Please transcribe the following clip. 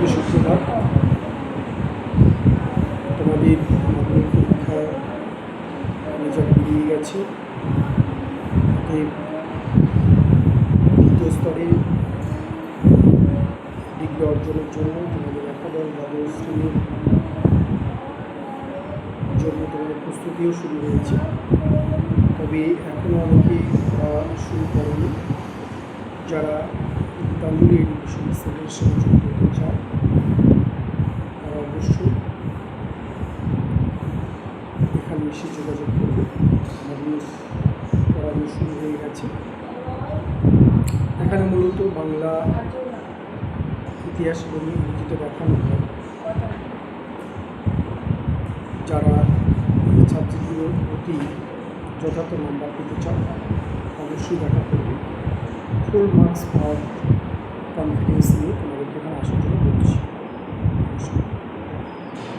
সবাইকে সুপ্রভাত। তোমাদের মাধ্যমিক পরীক্ষার রেজাল্ট বেরিয়ে গেছে। দ্বিতীয় স্তরে ডিগ্রি অর্জনের জন্য তোমাদের একাদশ দ্বাদশ শ্রেণীর জন্য তোমাদের প্রস্তুতিও শুরু হয়েছে। তবে এখনও অনেকেই শুরু করেনি। যারা গীতাঞ্জলি এডুকেশন সেলের সঙ্গে যুক্ত হতে চায় তারা অবশ্যই এখানে এসে যোগাযোগ করবে। আমাদের পড়ানো শুরু হয়ে গেছে। এখানে মূলত বাংলা ইতিহাস এবং ইংরেজিতে দেখানো হয়। যারা এই সাবজেক্টগুলোর প্রতি যথার্থ নাম্বার পেতে চান অবশ্যই দেখা করবে। ফুল মার্কস পাওয়ার কনফিডেন্স নিয়ে তোমাদেরকে এখানে আসার জন্য